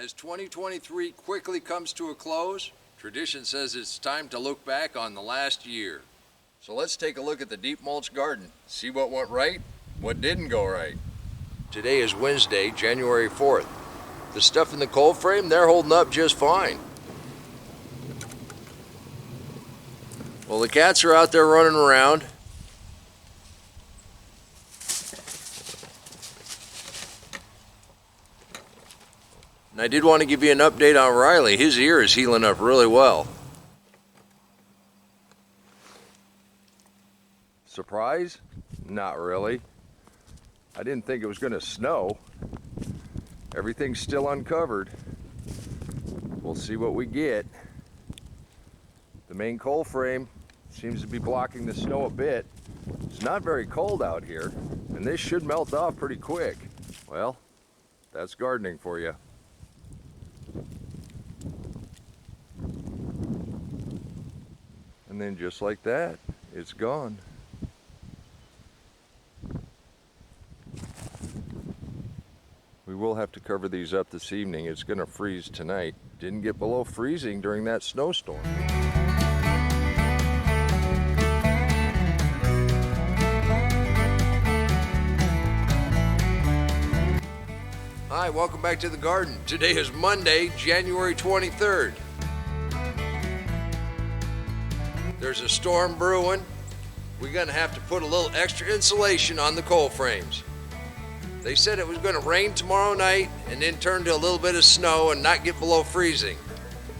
As 2023 quickly comes to a close, tradition says it's time to look back on the last year. So let's take a look at the deep mulch garden, see what went right, what didn't go right. Today is Wednesday, January 4th. The stuff in the cold frame, they're holding up just fine. Well, the cats are out there running around. And I did want to give you an update on Riley. His ear is healing up really well. Surprise? Not really. I didn't think it was going to snow. Everything's still uncovered. We'll see what we get. The main cold frame seems to be blocking the snow a bit. It's not very cold out here, and this should melt off pretty quick. Well, that's gardening for you. And then just like that, it's gone. We will have to cover these up this evening. It's going to freeze tonight. Didn't get below freezing during that snowstorm. Hi, welcome back to the garden. Today is Monday, January 23rd. There's a storm brewing. We're gonna have to put a little extra insulation on the cold frames. They said it was gonna rain tomorrow night and then turn to a little bit of snow and not get below freezing.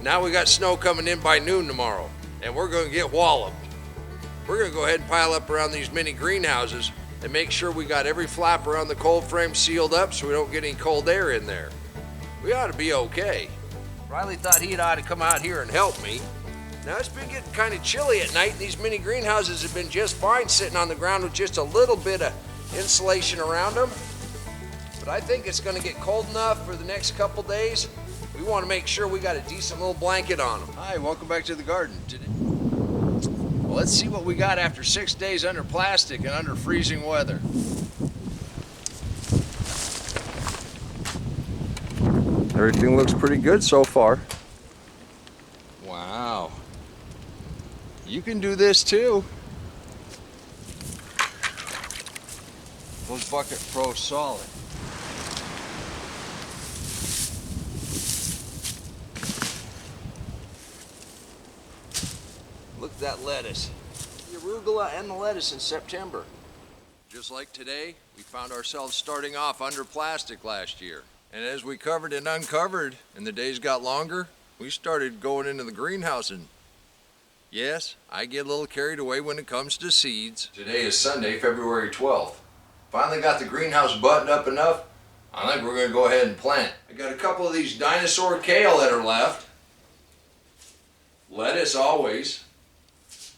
Now we got snow coming in by noon tomorrow, and we're gonna get walloped. We're gonna go ahead and pile up around these mini greenhouses and make sure we got every flap around the cold frame sealed up so we don't get any cold air in there. We ought to be okay. Riley thought he ought to come out here and help me. Now it's been getting kind of chilly at night, and these mini greenhouses have been just fine sitting on the ground with just a little bit of insulation around them. But I think it's going to get cold enough for the next couple days. We want to make sure we got a decent little blanket on them. Hi, welcome back to the garden. Well, let's see what we got after 6 days under plastic and under freezing weather. Everything looks pretty good so far. Wow. You can do this too. Those Bucket Pro solid. Look at that lettuce. The arugula and the lettuce in September. Just like today, we found ourselves starting off under plastic last year. And as we covered and uncovered and the days got longer, we started going into the greenhouse, and yes, I get a little carried away when it comes to seeds. Today is Sunday, February 12th. Finally got the greenhouse buttoned up enough. I think we're going to go ahead and plant. I got a couple of these dinosaur kale that are left. Lettuce always.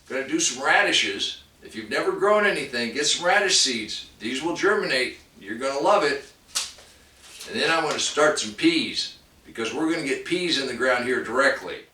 Gonna do some radishes. If you've never grown anything, get some radish seeds. These will germinate. You're gonna love it. And then I want to start some peas, because we're gonna get peas in the ground here directly.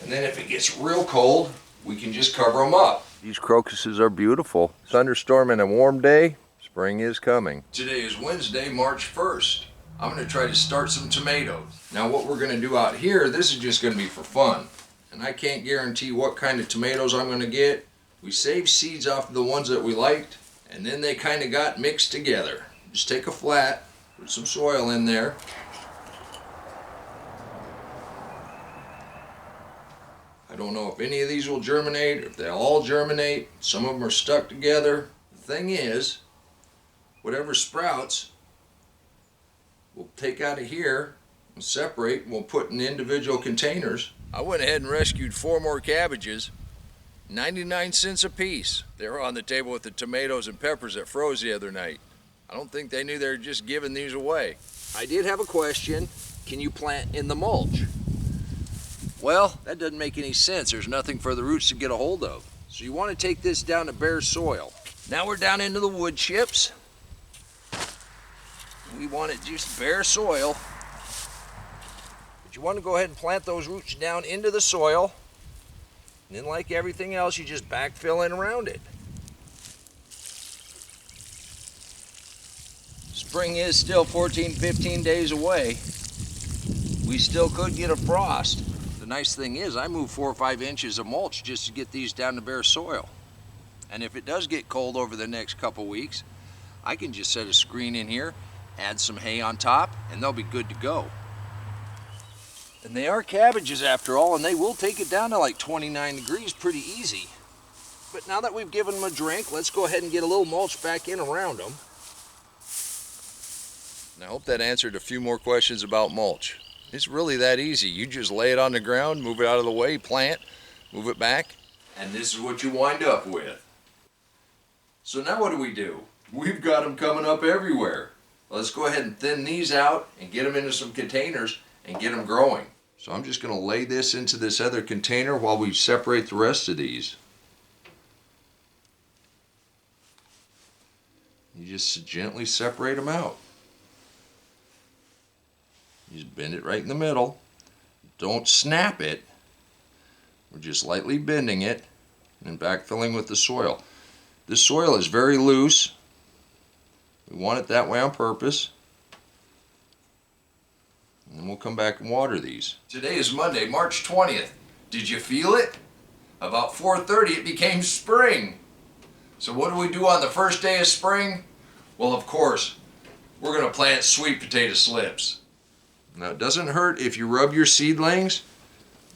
And then if it gets real cold, we can just cover them up. These crocuses are beautiful. Thunderstorm and a warm day, spring is coming. Today is Wednesday, March 1st. I'm gonna try to start some tomatoes. Now what we're gonna do out here, this is just gonna be for fun. And I can't guarantee what kind of tomatoes I'm going to get. We saved seeds off of the ones that we liked, and then they kind of got mixed together. Just take a flat, put some soil in there. I don't know if any of these will germinate, or if they'll all germinate. Some of them are stuck together. The thing is, whatever sprouts, we'll take out of here and separate, and we'll put in individual containers. I went ahead and rescued 4 more cabbages, 99 cents a piece. They were on the table with the tomatoes and peppers that froze the other night. I don't think they knew they were just giving these away. I did have a question. Can you plant in the mulch? Well, that doesn't make any sense. There's nothing for the roots to get a hold of. So you want to take this down to bare soil. Now we're down into the wood chips. We want it just bare soil. But you want to go ahead and plant those roots down into the soil. And then like everything else, you just backfill in around it. Spring is still 14, 15 days away. We still could get a frost. The nice thing is I moved 4 or 5 inches of mulch just to get these down to bare soil. And if it does get cold over the next couple weeks, I can just set a screen in here, add some hay on top, and they'll be good to go. And they are cabbages after all, and they will take it down to like 29 degrees pretty easy. But now that we've given them a drink, let's go ahead and get a little mulch back in around them. And I hope that answered a few more questions about mulch. It's really that easy. You just lay it on the ground, move it out of the way, plant, move it back, and this is what you wind up with. So now what do? We've got them coming up everywhere. Let's go ahead and thin these out and get them into some containers and get them growing. So I'm just going to lay this into this other container while we separate the rest of these. You just gently separate them out. You just bend it right in the middle. Don't snap it. We're just lightly bending it and backfilling with the soil. This soil is very loose. We want it that way on purpose. And then we'll come back and water these. Today is Monday, March 20th. Did you feel it? About 4:30 it became spring. So what do we do on the first day of spring? Well, of course, we're going to plant sweet potato slips. Now, it doesn't hurt if you rub your seedlings.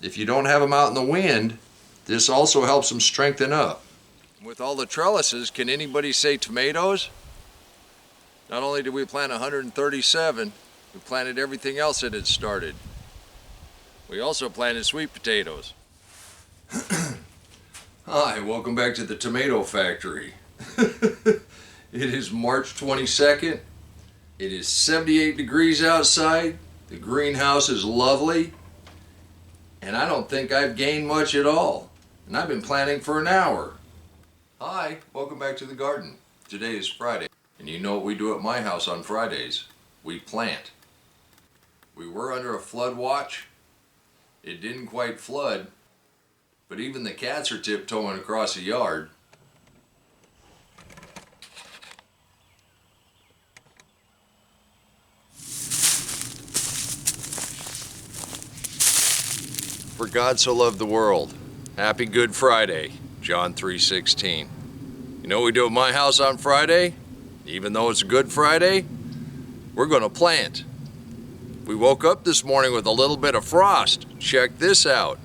If you don't have them out in the wind, this also helps them strengthen up. With all the trellises, can anybody say tomatoes? Not only did we plant 137, we planted everything else that had started. We also planted sweet potatoes. Hi, welcome back to the Tomato Factory. It is March 22nd. It is 78 degrees outside. The greenhouse is lovely. And I don't think I've gained much at all. And I've been planting for an hour. Hi, welcome back to the garden. Today is Friday. And you know what we do at my house on Fridays? We plant. We were under a flood watch. It didn't quite flood, but even the cats are tiptoeing across the yard. For God so loved the world. Happy Good Friday, John 3:16. You know what we do at my house on Friday? Even though it's Good Friday, we're going to plant. We woke up this morning with a little bit of frost. Check this out.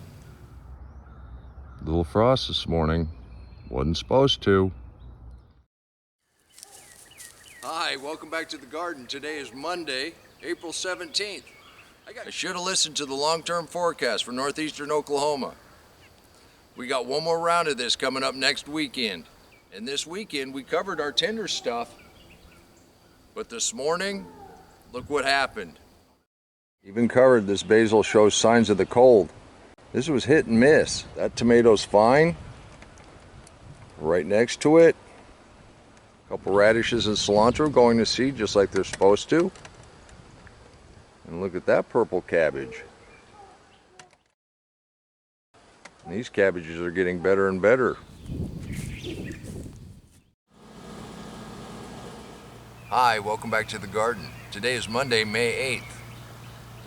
Little frost this morning. Wasn't supposed to. Hi, welcome back to the garden. Today is Monday, April 17th. I should have listened to the long-term forecast for northeastern Oklahoma. We got one more round of this coming up next weekend. And this weekend we covered our tender stuff. But this morning, look what happened. Even covered, this basil shows signs of the cold. This was hit and miss. That tomato's fine. Right next to it, a couple radishes and cilantro going to seed just like they're supposed to. And look at that purple cabbage. And these cabbages are getting better and better. Hi, welcome back to the garden. Today is Monday, May 8th.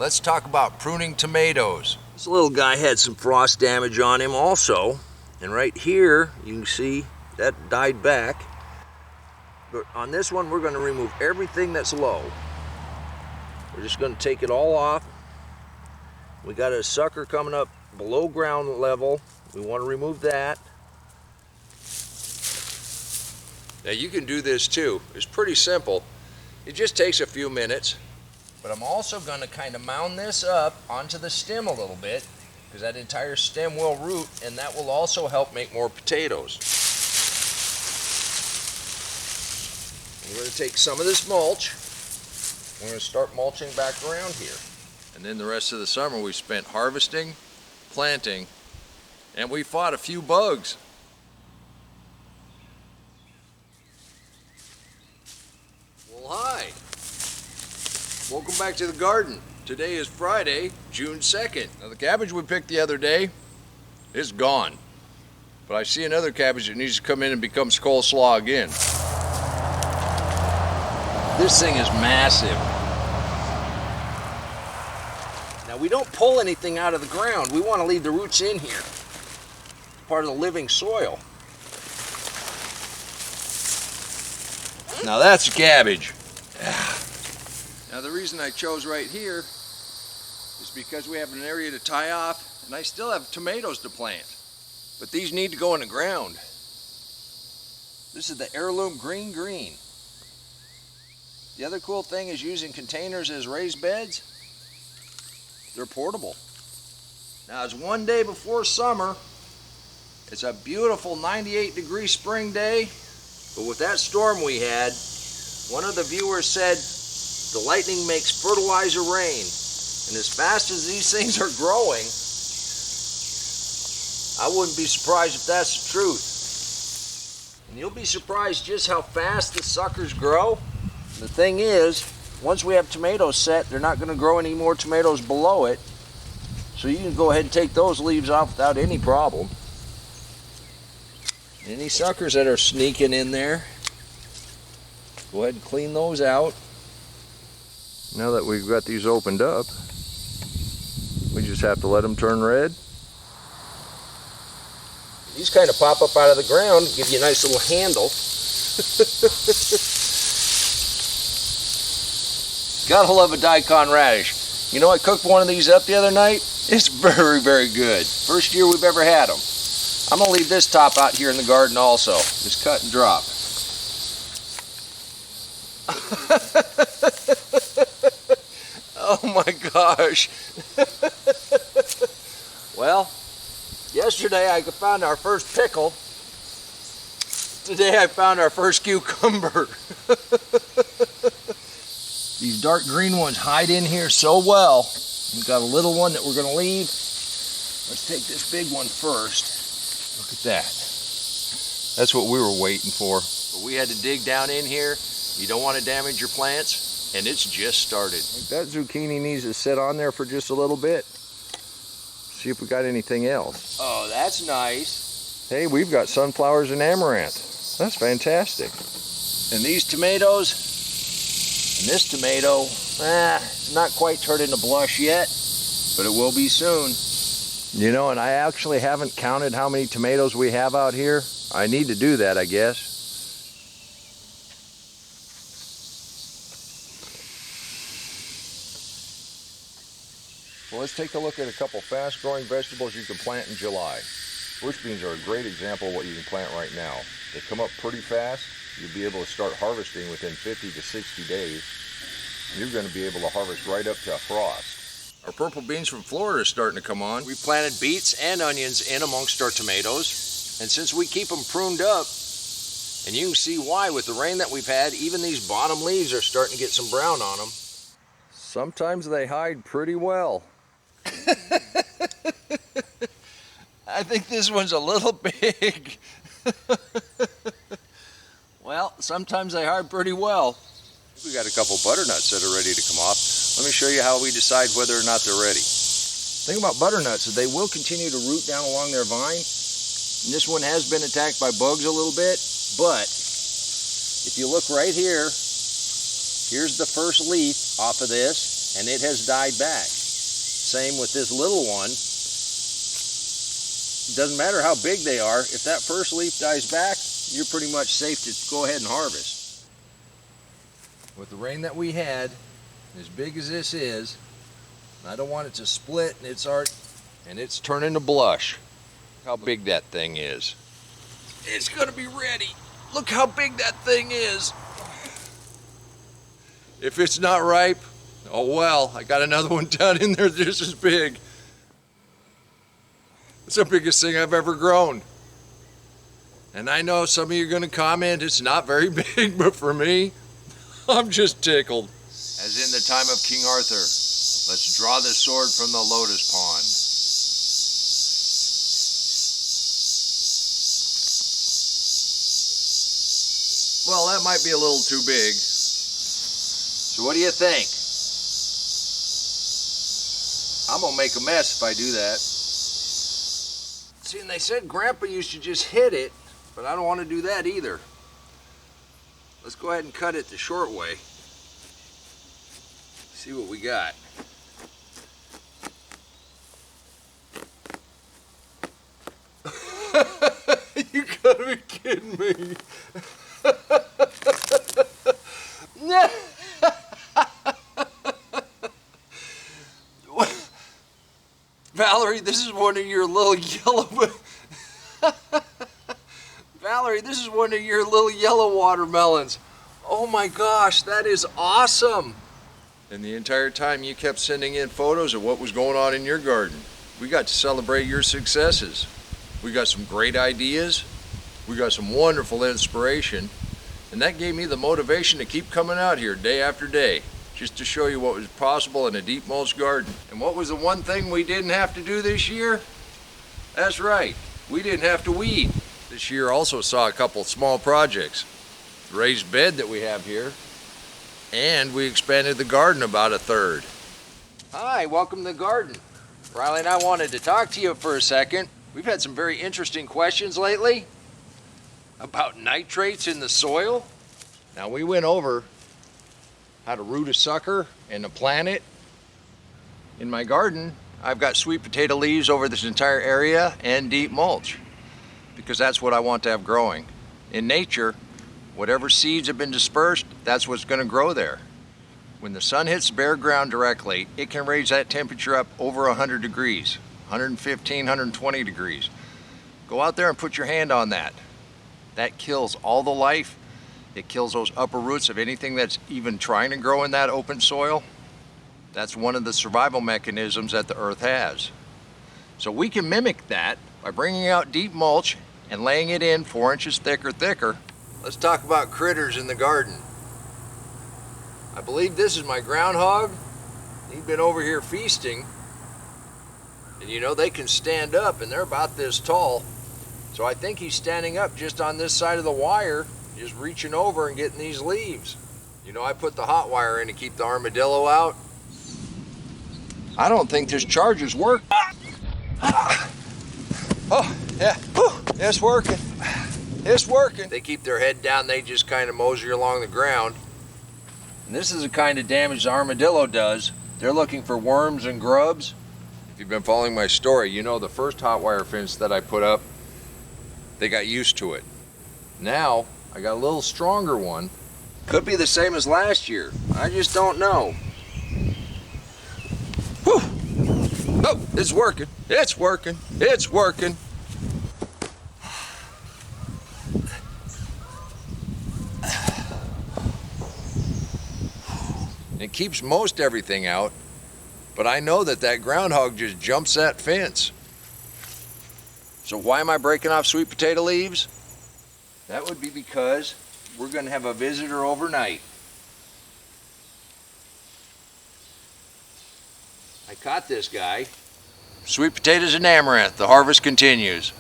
Let's talk about pruning tomatoes. This little guy had some frost damage on him also. And right here, you can see that died back. But on this one, we're going to remove everything that's low. We're just going to take it all off. We got a sucker coming up below ground level. We want to remove that. Now you can do this too. It's pretty simple. It just takes a few minutes. But I'm also going to kind of mound this up onto the stem a little bit because that entire stem will root and that will also help make more potatoes. We're going to take some of this mulch. We're going to start mulching back around here. And then the rest of the summer we spent harvesting, planting, and we fought a few bugs. Well, hi. Welcome back to the garden. Today is Friday, June 2nd. Now the cabbage we picked the other day is gone. But I see another cabbage that needs to come in and become coleslaw again. This thing is massive. Now we don't pull anything out of the ground. We want to leave the roots in here. Part of the living soil. Now that's cabbage. Now the reason I chose right here is because we have an area to tie off, and I still have tomatoes to plant. But these need to go in the ground. This is the heirloom green. The other cool thing is using containers as raised beds. They're portable. Now it's one day before summer. It's a beautiful 98-degree spring day. But with that storm we had, one of the viewers said the lightning makes fertilizer rain. And as fast as these things are growing, I wouldn't be surprised if that's the truth. And you'll be surprised just how fast the suckers grow. The thing is, once we have tomatoes set, they're not going to grow any more tomatoes below it. So you can go ahead and take those leaves off without any problem. Any suckers that are sneaking in there, go ahead and clean those out. Now that we've got these opened up, we just have to let them turn red. These kind of pop up out of the ground, give you a nice little handle. Gotta love a daikon radish. You know, I cooked one of these up the other night. It's very, very good. First year we've ever had them. I'm gonna leave this top out here in the garden also. Just cut and drop. Oh my gosh. Well, yesterday I found our first pickle. Today I found our first cucumber. These dark green ones hide in here so well. We've got a little one that we're going to leave. Let's take this big one first. Look at that. That's what we were waiting for. But we had to dig down in here. You don't want to damage your plants, and it's just started. That zucchini needs to sit on there for just a little bit. See if we got anything else. Oh, that's nice. Hey, we've got sunflowers and amaranth. That's fantastic. And these tomatoes, and this tomato, it's not quite turned into blush yet, but it will be soon. You know, and I actually haven't counted how many tomatoes we have out here. I need to do that, I guess. Well, let's take a look at a couple fast-growing vegetables you can plant in July. Bush beans are a great example of what you can plant right now. They come up pretty fast. You'll be able to start harvesting within 50 to 60 days. You're going to be able to harvest right up to frost. Our purple beans from Florida are starting to come on. We planted beets and onions in amongst our tomatoes. And since we keep them pruned up, and you can see why with the rain that we've had, even these bottom leaves are starting to get some brown on them. Sometimes they hide pretty well. I think this one's a little big. Well, sometimes they hide pretty well. We got a couple butternuts that are ready to come off. Let me show you how we decide whether or not they're ready. The thing about butternuts is they will continue to root down along their vine. And this one has been attacked by bugs a little bit, but if you look right here, here's the first leaf off of this, and it has died back. Same with this little one. It doesn't matter how big they are, if that first leaf dies back, you're pretty much safe to go ahead and harvest. With the rain that we had, as big as this is, I don't want it to split and it's turning to blush. Look how big that thing is. It's gonna be ready. Look how big that thing is. If it's not ripe, oh well, I got another one down in there just as big. It's the biggest thing I've ever grown. And I know some of you are going to comment, it's not very big, but for me, I'm just tickled. As in the time of King Arthur, let's draw the sword from the lotus pond. Well, that might be a little too big. So what do you think? I'm going to make a mess if I do that. See, and they said Grandpa used to just hit it, but I don't want to do that either. Let's go ahead and cut it the short way. See what we got. You gotta be kidding me. Valerie, this is one of your little yellow... Valerie, this is one of your little yellow watermelons. Oh my gosh, that is awesome. And the entire time you kept sending in photos of what was going on in your garden. We got to celebrate your successes. We got some great ideas. We got some wonderful inspiration. And that gave me the motivation to keep coming out here day after day, just to show you what was possible in a deep mulch garden. And what was the one thing we didn't have to do this year? That's right, we didn't have to weed. This year also saw a couple small projects. The raised bed that we have here, and we expanded the garden about a third. Hi, welcome to the garden. Riley and I wanted to talk to you for a second. We've had some very interesting questions lately about nitrates in the soil. Now we went over how to root a sucker and to plant it. In my garden, I've got sweet potato leaves over this entire area and deep mulch, because that's what I want to have growing. In nature, whatever seeds have been dispersed, that's what's going to grow there. When the sun hits bare ground directly, it can raise that temperature up over 100 degrees, 115, 120 degrees. Go out there and put your hand on that. That kills all the life. It kills those upper roots of anything that's even trying to grow in that open soil. That's one of the survival mechanisms that the earth has. So we can mimic that by bringing out deep mulch and laying it in 4 inches thicker. Let's talk about critters in the garden. I believe this is my groundhog. He's been over here feasting. And you know, they can stand up and they're about this tall. So I think he's standing up just on this side of the wire, just reaching over and getting these leaves. You know, I put the hot wire in to keep the armadillo out. I don't think this charger's working. Oh, yeah, it's working. It's working. They keep their head down, they just kind of mosey along the ground. And this is the kind of damage the armadillo does. They're looking for worms and grubs. If you've been following my story, you know the first hot wire fence that I put up, they got used to it. Now, I got a little stronger one. Could be the same as last year. I just don't know. Whew. Oh, it's working. It's working. It's working. It keeps most everything out, but I know that that groundhog just jumps that fence. So why am I breaking off sweet potato leaves? That would be because we're going to have a visitor overnight. I caught this guy. Sweet potatoes and amaranth. The harvest continues.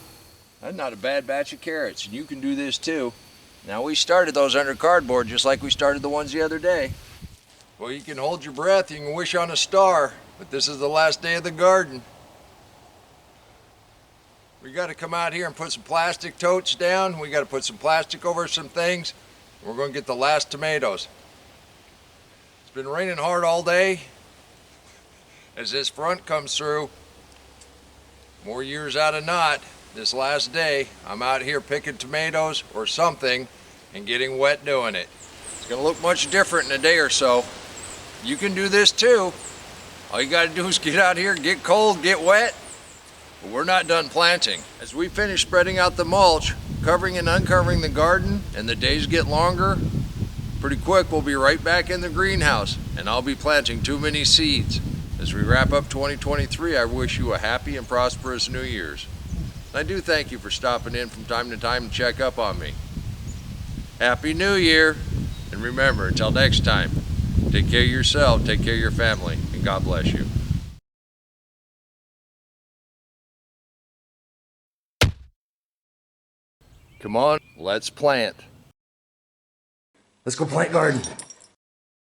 That's not a bad batch of carrots, and you can do this too. Now, we started those under cardboard just like we started the ones the other day. Well, you can hold your breath, you can wish on a star, but this is the last day of the garden. We got to come out here and put some plastic totes down. We got to put some plastic over some things. We're going to get the last tomatoes. It's been raining hard all day. As this front comes through, more years out of not, this last day, I'm out here picking tomatoes or something and getting wet doing it. It's going to look much different in a day or so. You can do this too. All you got to do is get out here, get cold, get wet. But we're not done planting. As we finish spreading out the mulch, covering and uncovering the garden, and the days get longer, pretty quick we'll be right back in the greenhouse, and I'll be planting too many seeds. As we wrap up 2023, I wish you a happy and prosperous New Year's. I do thank you for stopping in from time to time to check up on me. Happy New Year! And remember, until next time, take care of yourself, take care of your family, and God bless you. Come on, let's plant. Let's go plant garden.